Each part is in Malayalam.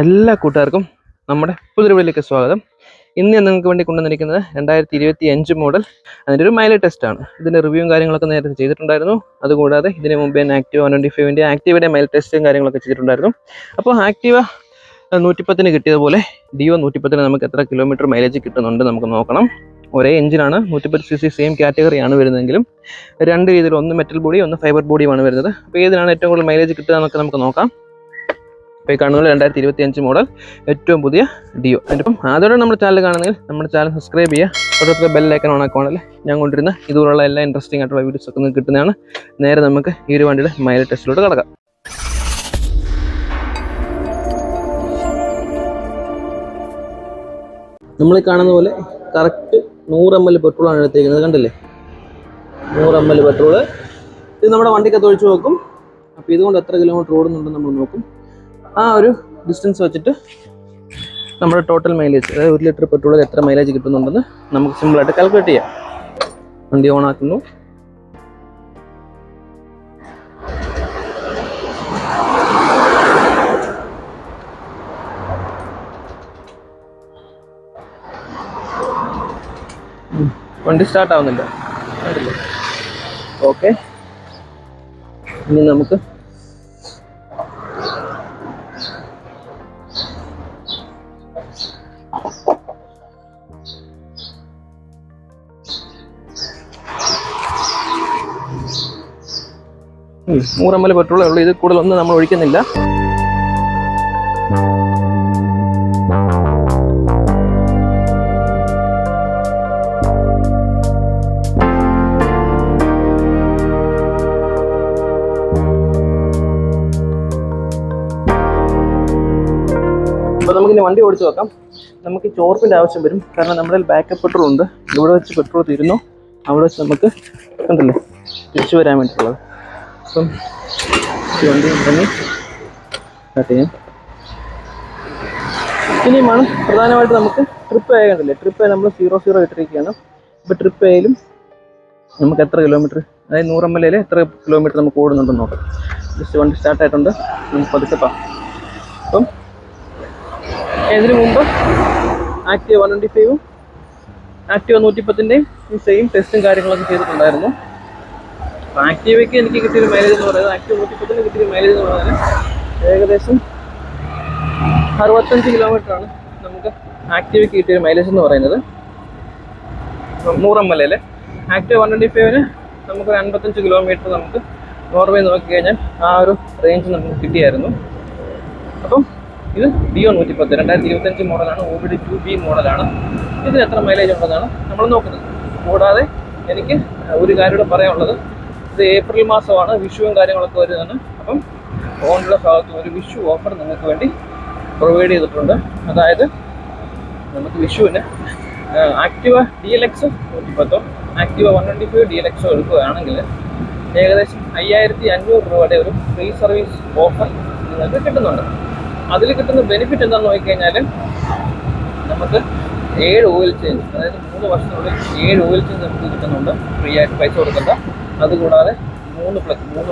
എല്ലാ കൂട്ടുകാർക്കും നമ്മുടെ പുതിയൊരു വീഡിയോയിലേക്ക് സ്വാഗതം. ഇന്ന് ഞാൻ നിങ്ങൾക്ക് വേണ്ടി കൊണ്ടുവന്നിരിക്കുന്നത് 2025 മോഡൽ അതിൻ്റെ ഒരു മൈലേജ് ടെസ്റ്റാണ്. ഇതിൻ്റെ റിവ്യൂവും കാര്യങ്ങളൊക്കെ നേരത്തെ ചെയ്തിട്ടുണ്ടായിരുന്നു. അതുകൂടാതെ ഇതിന് മുമ്പേ ആക്റ്റീവ 125ൻ്റെ ആക്റ്റീവയുടെ മൈലേജ് ടെസ്റ്റും കാര്യങ്ങളൊക്കെ ചെയ്തിട്ടുണ്ടായിരുന്നു. അപ്പോൾ ആക്റ്റീവ 110 കിട്ടിയതുപോലെ ഡിയോ 110 നമുക്ക് എത്ര കിലോമീറ്റർ മൈലേജ് കിട്ടുന്നുണ്ട് നമുക്ക് നോക്കണം. ഒരേ എഞ്ചിനാണ്, 110cc സെയിം കാറ്റഗറിയാണ് വരുന്നതെങ്കിലും രണ്ട് രീതിയിൽ, ഒന്ന് മെറ്റൽ ബോഡി ഒന്ന് ഫൈബർ ബോഡിയുമാണ് വരുന്നത്. അപ്പോൾ ഏതിനാണ് ഏറ്റവും കൂടുതൽ മൈലേജ് കിട്ടുക എന്നൊക്കെ നമുക്ക് നോക്കാം. ഇപ്പോൾ ഈ കാണുന്നത് 2025 മോഡൽ ഏറ്റവും പുതിയ ഡിയോ. അതിപ്പം അതോടെ നമ്മുടെ ചാനൽ കാണുന്നതിൽ നമ്മുടെ ചാനൽ സബ്സ്ക്രൈബ് ചെയ്യുക, തൊട്ടടുത്ത ബെല്ലൈക്കൺ ഓൺ ആക്കുകയാണെങ്കിൽ ഞാൻ കൊണ്ടിരുന്ന ഇതുപോലുള്ള എല്ലാ ഇൻട്രസ്റ്റിംഗ് ആയിട്ടുള്ള വീഡിയോസ് ഒക്കെ നിങ്ങൾക്ക് കിട്ടുന്നതാണ്. നേരെ നമുക്ക് ഈ ഒരു വണ്ടിയുടെ മൈലേജ് ടെസ്റ്റിലോട്ട് കിടക്കാം. നമ്മൾ കാണുന്ന പോലെ കറക്റ്റ് 100 ml പെട്രോളാണ് എടുത്തിരിക്കുന്നത്. കണ്ടില്ലേ, 100 ml പെട്രോള്. ഇത് നമ്മുടെ വണ്ടിക്കകത്ത് ഒഴിച്ച് നോക്കും. അപ്പോൾ ഇതുകൊണ്ട് എത്ര കിലോമീറ്റർ ഓടുന്നുണ്ടെന്ന് നമ്മൾ നോക്കും. ആ ഒരു ഡിസ്റ്റൻസ് വെച്ചിട്ട് നമ്മുടെ ടോട്ടൽ മൈലേജ്, അതായത് 1 ലിറ്റർ പെട്രോളിൽ എത്ര മൈലേജ് കിട്ടുന്നുണ്ടെന്ന് നമുക്ക് സിമ്പിളായിട്ട് കാൽക്കുലേറ്റ് ചെയ്യാം. വണ്ടി ഓൺ ആക്കുന്നു. വണ്ടി സ്റ്റാർട്ട് ആവുന്നില്ല. ഓക്കെ, ഇനി നമുക്ക് $100 ml പെട്രോളേ ഉള്ളൂ. ഇത് കൂടുതലൊന്നും നമ്മൾ ഒഴിക്കുന്നില്ല. അപ്പോൾ നമുക്കിനി വണ്ടി ഓടിച്ച് നോക്കാം. നമുക്ക് ചോർപ്പിൻ്റെ ആവശ്യം വരും, കാരണം നമ്മുടെ ബാക്കപ്പ് പെട്രോൾ ഉണ്ട്. ഇവിടെ വെച്ച് പെട്രോൾ തീരുന്നു, അവിടെ വെച്ച് നമുക്ക് കണ്ടല്ലേ തിരിച്ചു വരാൻ വേണ്ടിയിട്ടുള്ളത്. അപ്പം വണ്ടി ഉണ്ടെങ്കിൽ സ്റ്റാർട്ട് ചെയ്യാം. ഇനിയുമാണ് പ്രധാനമായിട്ട് നമുക്ക് ട്രിപ്പ് ആയ കണ്ടില്ലേ, ട്രിപ്പ് ആയി നമ്മൾ 00 ഇട്ടിരിക്കുകയാണ്. ഇപ്പോൾ ട്രിപ്പ് ആയാലും നമുക്ക് എത്ര കിലോമീറ്റർ, അതായത് 100 ml എത്ര കിലോമീറ്റർ നമുക്ക് ഓടുന്നുണ്ടെന്ന് നോക്കാം. ജസ്റ്റ് വണ്ടി സ്റ്റാർട്ട് ആയിട്ടുണ്ട്. നമുക്ക് പതുക്കെ പോകാം. അപ്പം ഇതിനു മുമ്പ് ആക്റ്റീവ 125ഉം ആക്റ്റീവ 110ൻ്റെയും ഈ സെയിം ടെസ്റ്റും കാര്യങ്ങളൊക്കെ ചെയ്തിട്ടുണ്ടായിരുന്നു. അപ്പോൾ ആക്റ്റീവയ്ക്ക് എനിക്ക് കിട്ടിയൊരു മൈലേജ് എന്ന് പറയുന്നത്, ആക്റ്റീവ 110ന് കിട്ടിയൊരു മൈലേജ് എന്ന് പറയുന്നത് ഏകദേശം 65 കിലോമീറ്ററാണ് നമുക്ക് ആക്റ്റീവയ്ക്ക് കിട്ടിയൊരു മൈലേജ് എന്ന് പറയുന്നത്. 100 ml ആക്റ്റീവ 125ന് നമുക്കൊരു 55 കിലോമീറ്റർ നമുക്ക് നോർമേ നോക്കിക്കഴിഞ്ഞാൽ ആ ഒരു റേഞ്ച് നമുക്ക് കിട്ടിയായിരുന്നു. അപ്പം ഇത് ഡിയോ 110 2025 മോഡലാണ്, OBD 2B മോഡലാണ്. ഇതിന് എത്ര മൈലേജ് ഉണ്ടെന്നാണ് നമ്മൾ നോക്കുന്നത്. കൂടാതെ എനിക്ക് ഒരു കാര്യം കൂടെ പറയാനുള്ളത്, ഇത് ഏപ്രിൽ മാസമാണ്, വിഷുവും കാര്യങ്ങളൊക്കെ വരുന്നതാണ്. അപ്പം ഓണിൻ്റെ ഭാഗത്ത് ഒരു വിഷു ഓഫർ നിങ്ങൾക്ക് വേണ്ടി പ്രൊവൈഡ് ചെയ്തിട്ടുണ്ട്. അതായത് നമുക്ക് വിഷുവിന് ആക്റ്റീവ DLX 110 ആക്റ്റീവ 125 DLX എടുക്കുകയാണെങ്കിൽ ഏകദേശം 5500 രൂപയുടെ ഒരു ഫ്രീ സർവീസ് ഓഫർ നിങ്ങൾക്ക് കിട്ടുന്നുണ്ട്. അതിൽ കിട്ടുന്ന ബെനിഫിറ്റ് എന്താണെന്ന് നോക്കിക്കഴിഞ്ഞാൽ നമുക്ക് 7 ഓയിൽ ചേഞ്ച്, അതായത് 3 വർഷത്തിനുള്ളിൽ 7 ഓയിൽ ചേഞ്ച് നമുക്ക് കിട്ടുന്നുണ്ട്, ഫ്രീ ആയിട്ട് പൈസ കൊടുക്കണ്ട. അതുകൂടാതെ 3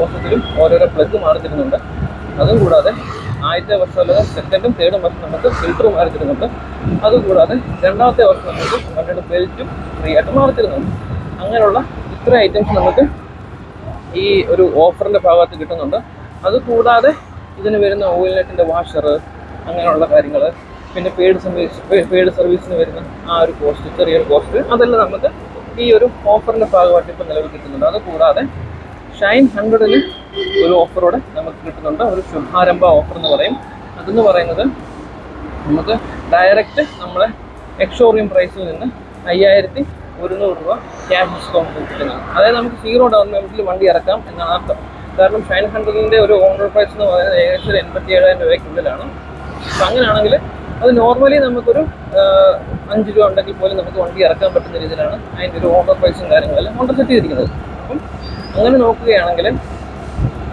വർഷത്തിലും ഓരോരോ പ്ലഗ് മാറി തരുന്നുണ്ട്. അതും കൂടാതെ ആദ്യത്തെ വർഷം അല്ലെങ്കിൽ സെക്കൻഡും തേർഡും വർഷം നമുക്ക് ഫിൽറ്റർ മാറി തരുന്നുണ്ട്. അതുകൂടാതെ രണ്ടാമത്തെ വർഷം നമുക്ക് വണ്ടിയുടെ ബെൽറ്റും ഫ്രീ ആയിട്ട് മാറി തരുന്നുണ്ട്. അങ്ങനെയുള്ള ഇത്ര ഐറ്റംസ് നമുക്ക് ഈ ഒരു ഓഫറിൻ്റെ ഭാഗത്ത് കിട്ടുന്നുണ്ട്. അതുകൂടാതെ ഇതിന് വരുന്ന ഓയിൽ നെറ്റിൻ്റെ വാഷർ, അങ്ങനെയുള്ള കാര്യങ്ങൾ, പിന്നെ പെയ്ഡ് സർവീസിന് വരുന്ന ആ ഒരു കോസ്റ്റ്, ചെറിയൊരു കോസ്റ്റ്, അതെല്ലാം നമുക്ക് ഈ ഒരു ഓഫറിൻ്റെ ഭാഗമായിട്ട് ഇപ്പോൾ നിലവിൽ കിട്ടുന്നുണ്ട്. അതുകൂടാതെ ഷൈൻ 100ന് ഒരു ഓഫറോടെ നമുക്ക് കിട്ടുന്നുണ്ട്, ഒരു ശുഭാരംഭ ഓഫർ എന്ന് പറയും. അതെന്ന് പറയുന്നത് നമുക്ക് ഡയറക്റ്റ് നമ്മളെ എക്സ്ഷോറൂം പ്രൈസിൽ നിന്ന് 5100 രൂപ ക്യാഷ് ഡിസ്കൗണ്ട് കിട്ടുന്നത്. അതായത് നമുക്ക് 0 ഡൗൺ പേയ്മെൻറ്റിൽ വണ്ടി ഇറക്കാം എന്നാണ് അർത്ഥം. കാരണം ഷൈൻ 100ൻ്റെ ഒരു ഓണർ പ്രൈസ് എന്ന് പറയുന്നത് ഏകദേശം 87,000 രൂപയ്ക്കുള്ളിലാണ്. അപ്പം അങ്ങനെയാണെങ്കിൽ അത് നോർമലി നമുക്കൊരു 5 രൂപ ഉണ്ടെങ്കിൽ പോലും നമുക്ക് വണ്ടി ഇറക്കാൻ പറ്റുന്ന രീതിയിലാണ് അതിൻ്റെ ഒരു ഓണർ പ്രൈസും കാര്യങ്ങളെല്ലാം ഓണർ സെറ്റ് ചെയ്തിരിക്കുന്നത്. അപ്പം അങ്ങനെ നോക്കുകയാണെങ്കിൽ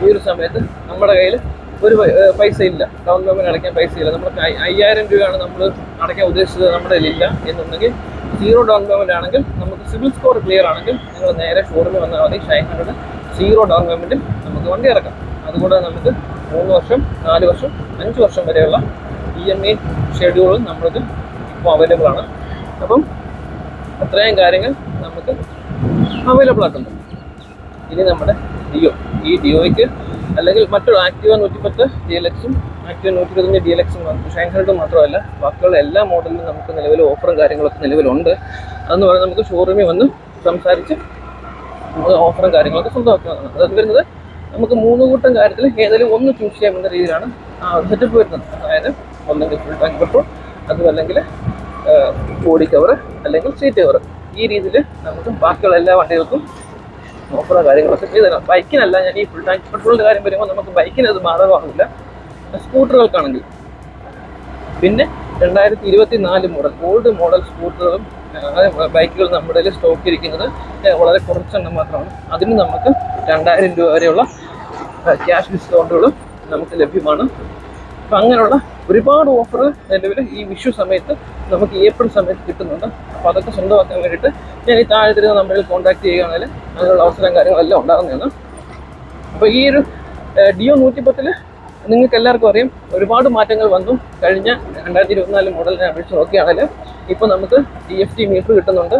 ഈ ഒരു സമയത്ത് നമ്മുടെ കയ്യിൽ ഒരു പൈസ ഇല്ല, ഡൗൺ പേയ്മെൻറ്റ് അടയ്ക്കാൻ പൈസ ഇല്ല. നമുക്ക് 5000 രൂപയാണ് നമ്മൾ അടയ്ക്കാൻ ഉദ്ദേശിച്ചത്, നമ്മുടെ കയ്യിലില്ല എന്നുണ്ടെങ്കിൽ 0 ഡൗൺ പേയ്മെൻറ്റ് ആണെങ്കിൽ നമുക്ക് സിവിൽ സ്കോർ ക്ലിയർ ആണെങ്കിൽ നിങ്ങൾ നേരെ ഷോറൂമിൽ വന്നാൽ മതി. ഷൈൻ 100 0 ഡൗൺ പേയ്മെൻറ്റിൽ നമുക്ക് വണ്ടി ഇറക്കാം. അതുകൂടാതെ നമുക്ക് 3 വർഷം, 4 വർഷം, 5 വർഷം വരെയുള്ള EMI ഷെഡ്യൂളും നമ്മൾക്ക് ഇപ്പോൾ അവൈലബിൾ ആണ്. അപ്പം അത്രയും കാര്യങ്ങൾ നമുക്ക് അവൈലബിൾ ആക്കുന്നു. ഇനി നമ്മുടെ ഡിയോ, ഈ ഡിയോയ്ക്ക് അല്ലെങ്കിൽ മറ്റൊരു ആക്റ്റീവ 110 DLXും ആക്റ്റീവ 125 DLXും ഷൈൻഹെഡ് മാത്രമല്ല ബാക്കിയുള്ള എല്ലാ മോഡലിലും നമുക്ക് നിലവിൽ ഓഫറും കാര്യങ്ങളൊക്കെ നിലവിലുണ്ട്. അതെന്ന് പറഞ്ഞാൽ നമുക്ക് ഷോറൂമിൽ വന്ന് സംസാരിച്ച് നമുക്ക് ഓഫറും കാര്യങ്ങളൊക്കെ സ്വന്തമാക്കുന്നതാണ്. അത് വരുന്നത് നമുക്ക് 3 കൂട്ടം കാര്യത്തിൽ ഏതെങ്കിലും ഒന്ന് ചൂസ് ചെയ്യാവുന്ന രീതിയിലാണ് ആ ഒരു സെറ്റപ്പ് വരുന്നത്. അതായത് ഒന്നെങ്കിൽ ഫുൾ ടാങ്ക് പെട്രോൾ, അതും അല്ലെങ്കിൽ ബോഡി കവർ, അല്ലെങ്കിൽ സീറ്റ് കവർ. ഈ രീതിയിൽ നമുക്ക് ബാക്കിയുള്ള എല്ലാ വണ്ടികൾക്കും ഓഫറോ കാര്യങ്ങളൊക്കെ ചെയ്തു തരാം. ബൈക്കിനല്ല, ഞാൻ ഈ ഫുൾ ടാങ്ക് പെട്രോളിൻ്റെ കാര്യം വരുമ്പോൾ നമുക്ക് ബൈക്കിന് അത് ബാധകമാകില്ല, സ്കൂട്ടറുകൾക്കാണെങ്കിൽ. പിന്നെ 2024 മോഡൽ ഓൾഡ് മോഡൽ സ്കൂട്ടറുകളും ബൈക്കുകൾ നമ്മുടെ കയ്യിൽ സ്റ്റോക്ക് ഇരിക്കുന്നത് വളരെ കുറച്ചെണ്ണം മാത്രമാണ്. അതിന് നമുക്ക് 2000 രൂപ വരെയുള്ള ക്യാഷ് ഡിസ്കൗണ്ടുകളും നമുക്ക് ലഭ്യമാണ്. അപ്പം അങ്ങനെയുള്ള ഒരുപാട് ഓഫറുകൾ നിലവിൽ ഈ വിഷു സമയത്ത് നമുക്ക് ഏപ്രിൽ സമയത്ത് കിട്ടുന്നുണ്ട്. അപ്പോൾ അതൊക്കെ സ്വന്തമാക്കാൻ വേണ്ടിയിട്ട് ഞാൻ ഈ താഴെ തരുന്ന നമ്പറിൽ കോൺടാക്ട് ചെയ്യുകയാണെങ്കിൽ അതിനുള്ള അവസരം കാര്യങ്ങളെല്ലാം ഉണ്ടാകുന്നതാണ്. അപ്പോൾ ഈ ഒരു ഡിയോ 110 നിങ്ങൾക്ക് എല്ലാവർക്കും അറിയാം, ഒരുപാട് മാറ്റങ്ങൾ വന്നു. കഴിഞ്ഞ 2024 മോഡലിനെ അപേക്ഷിച്ച് നോക്കുകയാണെങ്കിൽ ഇപ്പോൾ നമുക്ക് TFT മീറ്റർ കിട്ടുന്നുണ്ട്.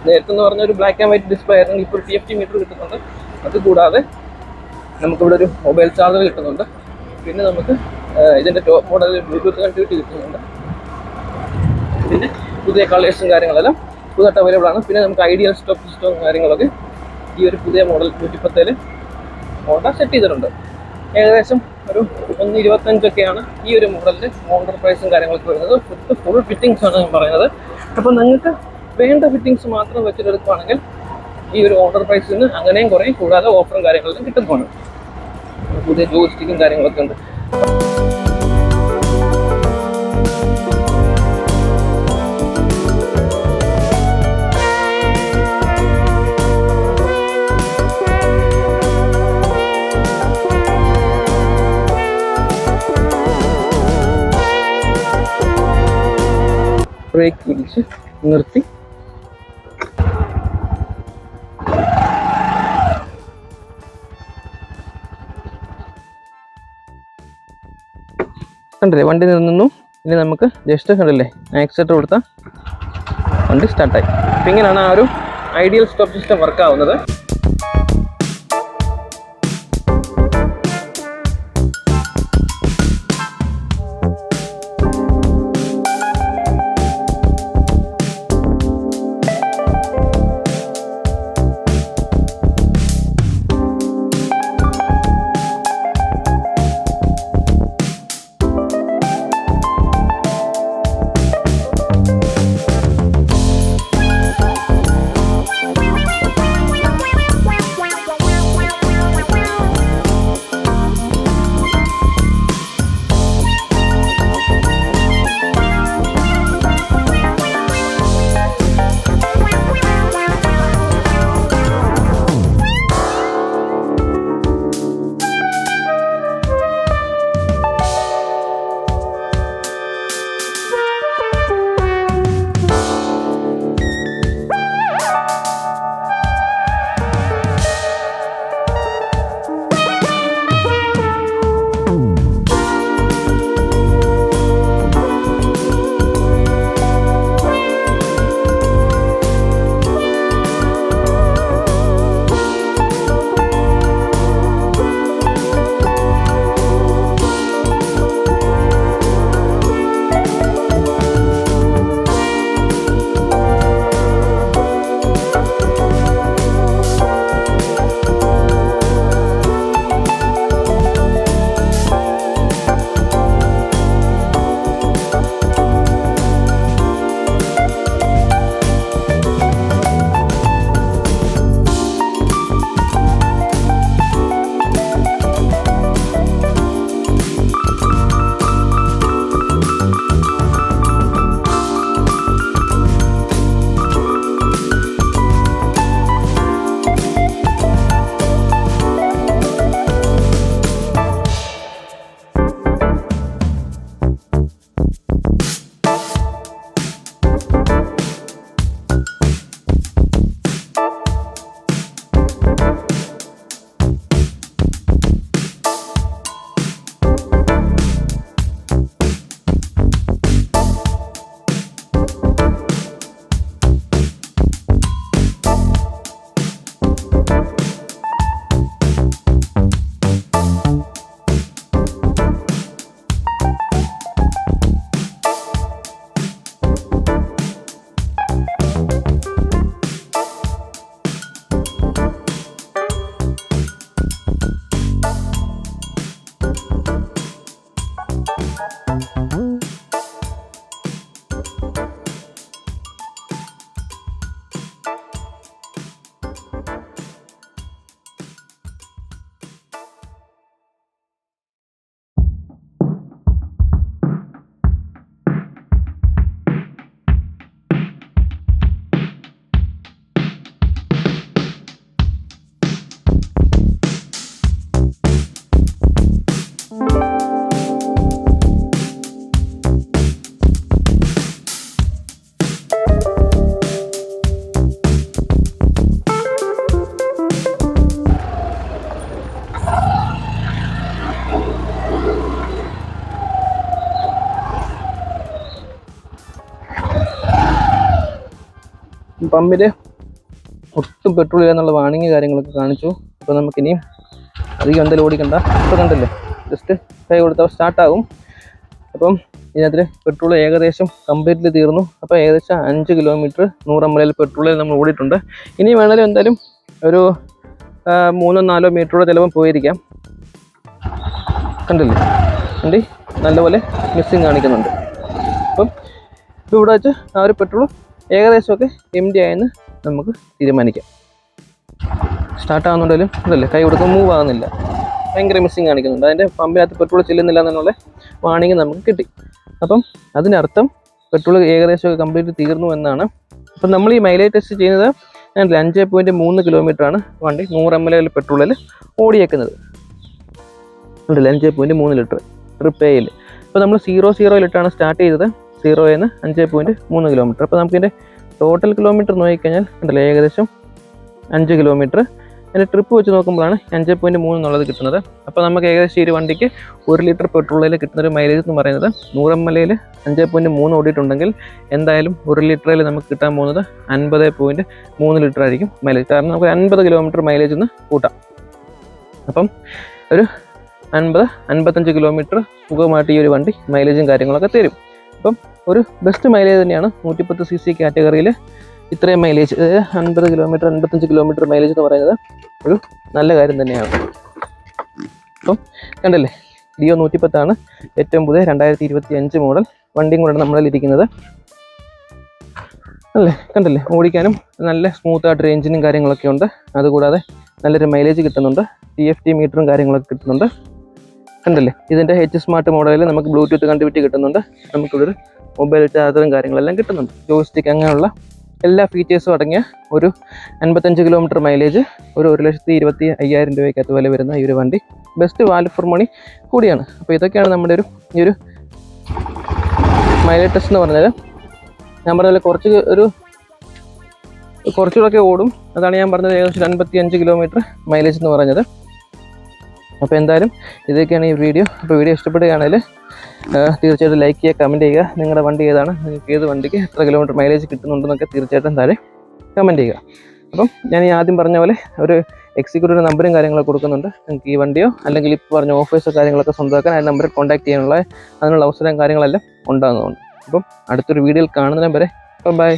നേരത്തെ എന്ന് പറഞ്ഞ ഒരു ബ്ലാക്ക് ആൻഡ് വൈറ്റ് ഡിസ്പ്ലേ ആയിരുന്നെങ്കിൽ ഇപ്പോൾ TFT മീറ്റർ കിട്ടുന്നുണ്ട്. അതുകൂടാതെ നമുക്കിവിടെ ഒരു മൊബൈൽ ചാർജർ കിട്ടുന്നുണ്ട്. പിന്നെ നമുക്ക് ഇതിൻ്റെ ടോപ്പ് മോഡലിൽ ബ്ലൂടൂത്ത് കണക്ടിവിറ്റി കിട്ടുന്നുണ്ട്. പിന്നെ പുതിയ കളേഴ്സും കാര്യങ്ങളെല്ലാം പുതുതായിട്ട് അവൈലബിൾ ആണ്. പിന്നെ നമുക്ക് ഐഡിയൽ സ്റ്റോപ്പ് സിസ്റ്റവും കാര്യങ്ങളൊക്കെ ഈ ഒരു പുതിയ മോഡൽ 110 ഹോണ്ട സെറ്റ് ചെയ്തിട്ടുണ്ട്. ഏകദേശം ഒരു 125 ഈ ഒരു മോഡലിൻ്റെ മോഡൽ പ്രൈസും കാര്യങ്ങളൊക്കെ വരുന്നത്. ഫുൾ ഫിറ്റിങ്സ് ആണ് ഞാൻ പറയുന്നത്. അപ്പോൾ നിങ്ങൾക്ക് വേണ്ട ഫിറ്റിങ്സ് മാത്രം വെച്ചിട്ടെടുക്കുകയാണെങ്കിൽ ഈ ഒരു ഓർഡർ പ്രൈസിൽ നിന്ന് അങ്ങനെയും കുറയും, കൂടാതെ ഓഫറും കാര്യങ്ങളെല്ലാം കിട്ടുന്നതാണ്. പുതിയ ജോയിസ്റ്റിക്കും കാര്യങ്ങളൊക്കെ ഉണ്ട്. ബ്രേക്ക് പിടിച്ച് നിർത്തി കണ്ടില്ലേ, വണ്ടി നിന്നു. ഇനി നമുക്ക് ജസ്റ്റ് കണ്ടില്ലേ ആക്സിലേറ്റർ കൊടുത്താൽ വണ്ടി സ്റ്റാർട്ടായി. അപ്പം ഇങ്ങനെയാണ് ആ ഒരു ഐഡിയൽ സ്റ്റോപ്പ് സിസ്റ്റം വർക്ക് ആവുന്നത്. പമ്പിൽ ഒട്ടും പെട്രോൾ ഇല്ല എന്നുള്ള വാണിങ് കാര്യങ്ങളൊക്കെ കാണിച്ചു. അപ്പോൾ നമുക്കിനിയും അധികം എന്തായാലും ഓടിക്കണ്ട. ഇപ്പോൾ കണ്ടല്ലേ, ജസ്റ്റ് കൈ കൊടുത്താൽ സ്റ്റാർട്ടാകും. അപ്പം ഇതിനകത്ത് പെട്രോൾ ഏകദേശം കംപ്ലീറ്റ്ലി തീർന്നു. അപ്പോൾ ഏകദേശം 5 കിലോമീറ്റർ 100 ml പെട്രോളിൽ നമ്മൾ ഓടിയിട്ടുണ്ട്. ഇനി വേണമെങ്കിലും എന്തായാലും ഒരു 3-4 മീറ്ററോടെ ചിലപ്പം പോയിരിക്കാം. കണ്ടില്ലേ, വണ്ടി നല്ലപോലെ മിസ്സിങ് കാണിക്കുന്നുണ്ട്. അപ്പം ഇപ്പോൾ ഇവിടെ വെച്ച് ആ ഒരു പെട്രോൾ ഏകദേശമൊക്കെ എം ഡി ആയെന്ന് നമുക്ക് തീരുമാനിക്കാം. സ്റ്റാർട്ടാകുന്നുണ്ടെങ്കിലും ഇതല്ലേ, കൈ കൊടുക്കുമ്പോൾ മൂവ് ആകുന്നില്ല, ഭയങ്കര മിസ്സിങ് കാണിക്കുന്നുണ്ട്. അതിൻ്റെ പമ്പിനകത്ത് പെട്രോൾ ചെല്ലുന്നില്ല എന്നുള്ള വാണിങ് നമുക്ക് കിട്ടി. അപ്പം അതിനർത്ഥം പെട്രോൾ ഏകദേശമൊക്കെ കംപ്ലീറ്റ് തീർന്നു എന്നാണ്. അപ്പം നമ്മൾ ഈ മൈലേജ് ടെസ്റ്റ് ചെയ്യുന്നത് 5.3 കിലോമീറ്ററാണ് വണ്ടി 100 ml പെട്രോളിൽ ഓടിയേക്കുന്നത്. ഉണ്ടല്ലേ, 5.3 ലിറ്റർ ട്രിപ്പ് എയിൽ. അപ്പോൾ നമ്മൾ 0-0 സ്റ്റാർട്ട് ചെയ്തത്. 0 നിന്ന് 5.3 കിലോമീറ്റർ. അപ്പോൾ നമുക്കിതിൻ്റെ ടോട്ടൽ കിലോമീറ്റർ നോക്കിക്കഴിഞ്ഞാൽ ഉണ്ടല്ലേ ഏകദേശം 5 കിലോമീറ്റർ. അതിൻ്റെ ട്രിപ്പ് വെച്ച് നോക്കുമ്പോഴാണ് 5.3 എന്നുള്ളത് കിട്ടുന്നത്. അപ്പോൾ നമുക്ക് ഏകദേശം ഈ ഒരു വണ്ടിക്ക് 1 ലിറ്റർ പെട്രോളിൽ കിട്ടുന്നൊരു മൈലേജ് എന്ന് പറയുന്നത് 100 ml 5.3 ഓടിയിട്ടുണ്ടെങ്കിൽ എന്തായാലും 1 ലിറ്ററിൽ നമുക്ക് കിട്ടാൻ പോകുന്നത് 50.3 ലിറ്റർ ആയിരിക്കും മൈലേജ്. കാരണം നമുക്ക് 50 കിലോമീറ്റർ മൈലേജ് ഒന്ന് കൂട്ടാം. അപ്പം ഒരു 50-55 കിലോമീറ്റർ സുഖമായിട്ട് ഈ ഒരു വണ്ടി മൈലേജും കാര്യങ്ങളൊക്കെ തരും. അപ്പം ഒരു ബെസ്റ്റ് മൈലേജ് തന്നെയാണ് 110 cc കാറ്റഗറിയിൽ ഇത്രയും മൈലേജ്, 50 കിലോമീറ്റർ 55 കിലോമീറ്റർ മൈലേജ് എന്ന് പറയുന്നത് ഒരു നല്ല കാര്യം തന്നെയാണ്. അപ്പം കണ്ടല്ലേ, ഡിയോ 110 ഏറ്റവും പുതിയ 2025 മോഡൽ വണ്ടിയും കൂടെ നമ്മളിൽ ഇരിക്കുന്നത്. അല്ലേ, കണ്ടല്ലേ, ഓടിക്കാനും നല്ല സ്മൂത്തായിട്ട് റേഞ്ചിനും കാര്യങ്ങളൊക്കെ ഉണ്ട്. അതുകൂടാതെ നല്ലൊരു മൈലേജ് കിട്ടുന്നുണ്ട്. TFT മീറ്ററും കാര്യങ്ങളൊക്കെ കിട്ടുന്നുണ്ട്. കണ്ടല്ലേ, ഇതിൻ്റെ H സ്മാർട്ട് മോഡലിൽ നമുക്ക് ബ്ലൂടൂത്ത് കണക്ടിവിറ്റി കിട്ടുന്നുണ്ട്. നമുക്കിവിടെ മൊബൈൽ ചാർജറും കാര്യങ്ങളെല്ലാം കിട്ടുന്നുണ്ട്. ജോയ്സ്റ്റിക്ക് അങ്ങനെയുള്ള എല്ലാ ഫീച്ചേഴ്സും അടങ്ങിയ ഒരു 55 കിലോമീറ്റർ മൈലേജ്, ഒരു 1,25,000 രൂപയ്ക്കകത്ത് വില വരുന്ന ഈ ഒരു വണ്ടി ബെസ്റ്റ് വാല്യൂ ഫോർ മണി കൂടിയാണ്. അപ്പോൾ ഇതൊക്കെയാണ് നമ്മുടെ ഈ ഒരു മൈലേജ് ടെസ്റ്റ് എന്ന് പറഞ്ഞാൽ. ഞാൻ പറഞ്ഞാൽ കുറച്ചുകൂടെ ഓടും. അതാണ് ഞാൻ പറഞ്ഞത്, ഏകദേശം 55 കിലോമീറ്റർ മൈലേജ് എന്ന് പറഞ്ഞത്. അപ്പോൾ എന്തായാലും ഇതൊക്കെയാണ് ഈ വീഡിയോ. അപ്പോൾ വീഡിയോ ഇഷ്ടപ്പെടുകയാണെങ്കിൽ തീർച്ചയായിട്ടും ലൈക്ക് ചെയ്യുക, കമൻറ്റ് ചെയ്യുക. നിങ്ങളുടെ വണ്ടി ഏതാണ്, നിങ്ങൾക്ക് ഏത് വണ്ടിക്ക് എത്ര കിലോമീറ്റർ മൈലേജ് കിട്ടുന്നുണ്ടെന്നൊക്കെ തീർച്ചയായിട്ടും താഴെ കമൻറ്റ് ചെയ്യുക. അപ്പം ഞാൻ ഈ ആദ്യം പറഞ്ഞ പോലെ ഒരു എക്സിക്യൂട്ടീവ് നമ്പറും കാര്യങ്ങളൊക്കെ കൊടുക്കുന്നുണ്ട്. നിങ്ങൾക്ക് ഈ വണ്ടിയോ അല്ലെങ്കിൽ ഇപ്പോൾ പറഞ്ഞ ഓഫേഴ്സോ കാര്യങ്ങളൊക്കെ സ്വന്തമാക്കാൻ ആ നമ്പറിൽ കോൺടാക്ട് ചെയ്യാനുള്ള അതിനുള്ള അവസരം കാര്യങ്ങളെല്ലാം ഉണ്ടാകുന്നതുകൊണ്ട്. അപ്പം അടുത്തൊരു വീഡിയോയിൽ കാണുന്നതിന് വരെ ബൈ.